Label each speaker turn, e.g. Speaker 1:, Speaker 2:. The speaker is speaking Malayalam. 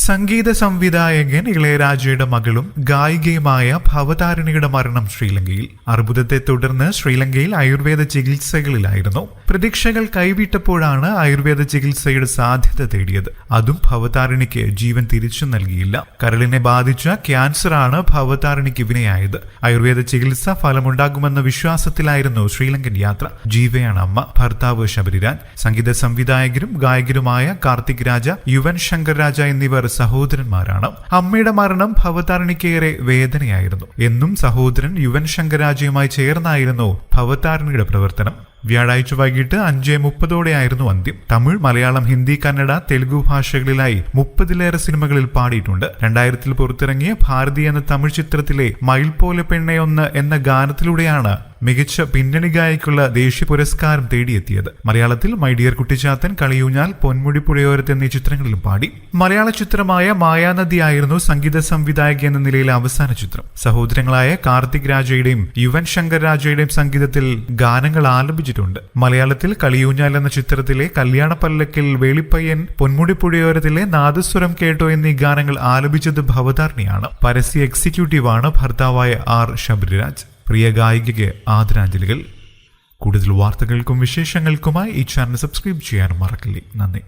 Speaker 1: സംഗീത സംവിധായകൻ ഇളയരാജയുടെ മകളും ഗായികയുമായ ഭവതാരിണിയുടെ മരണം ശ്രീലങ്കയിൽ. അർബുദത്തെ തുടർന്ന് ശ്രീലങ്കയിൽ ആയുർവേദ ചികിത്സകളിലായിരുന്നു. പ്രതീക്ഷകൾ കൈവിട്ടപ്പോഴാണ് ആയുർവേദ ചികിത്സയുടെ സാധ്യത തേടിയത്. അതും ഭവതാരിണിക്ക് ജീവൻ തിരിച്ചു നൽകിയില്ല. കരളിനെ ബാധിച്ച ക്യാൻസറാണ് ഭവതാരിണിക്ക് വിനയായത്. ആയുർവേദ ചികിത്സ ഫലമുണ്ടാകുമെന്ന വിശ്വാസത്തിലായിരുന്നു ശ്രീലങ്കൻ യാത്ര. ജീവയാണ് അമ്മ. ഭർത്താവ് ശബരിരാജ്. സംഗീത സംവിധായകരും ഗായകരുമായ കാർത്തിക് രാജ, യുവൻ ശങ്കർ രാജ എന്നിവർ സഹോദരന്മാരാണ്. അമ്മയുടെ മരണം ഭവതാരിണിക്കേറെ വേദനയായിരുന്നു. എന്നും സഹോദരൻ യുവൻ ശങ്കർ രാജയുമായി ചേർന്നായിരുന്നു ഭവതാരിണിയുടെ പ്രവർത്തനം. വ്യാഴാഴ്ച വൈകിട്ട് 5:30 അന്ത്യം. തമിഴ്, മലയാളം, ഹിന്ദി, കന്നഡ, തെലുഗു ഭാഷകളിലായി 30-ലേറെ സിനിമകളിൽ പാടിയിട്ടുണ്ട്. 2000 പുറത്തിറങ്ങിയ ഭാരതി എന്ന തമിഴ് ചിത്രത്തിലെ മയിൽ പോലെ പെണ്ണയൊന്ന് എന്ന ഗാനത്തിലൂടെയാണ് മികച്ച പിന്നണി ഗായിക്കുള്ള ദേശീയ പുരസ്കാരം തേടിയെത്തിയത്. മലയാളത്തിൽ മൈ ഡിയർ കുട്ടിച്ചാത്തൻ, കളിയൂഞ്ഞാൽ, പൊന്മുടി പുഴയോരത്ത് എന്നീ ചിത്രങ്ങളിലും പാടി. മലയാള ചിത്രമായ മായാനദി ആയിരുന്നു സംഗീത സംവിധായക എന്ന നിലയിലെ അവസാന ചിത്രം. സഹോദരങ്ങളായ കാർത്തിക് രാജയുടെയും യുവൻ ശങ്കർ രാജയുടെയും സംഗീതത്തിൽ ഗാനങ്ങൾ ആലപിച്ചിട്ടുണ്ട്. മലയാളത്തിൽ കളിയൂഞ്ഞാൽ എന്ന ചിത്രത്തിലെ കല്യാണ പല്ലക്കിൽ വേളിപ്പയ്യൻ, പൊന്മുടി പുഴയോരത്തിലെ നാദസ്വരം കേട്ടോ എന്നീ ഗാനങ്ങൾ ആലപിച്ചത് ഭവതാരിണിയാണ്. പരസ്യ എക്സിക്യൂട്ടീവാണ് ഭർത്താവായ ആർ ശബരിരാജ്. പ്രിയ ഗായികയ്ക്ക് ആദരാഞ്ജലികൾ. കൂടുതൽ വാർത്തകൾക്കും വിശേഷങ്ങൾക്കുമായി ഈ ചാനൽ സബ്സ്ക്രൈബ് ചെയ്യാനും മറക്കില്ലേ. നന്ദി.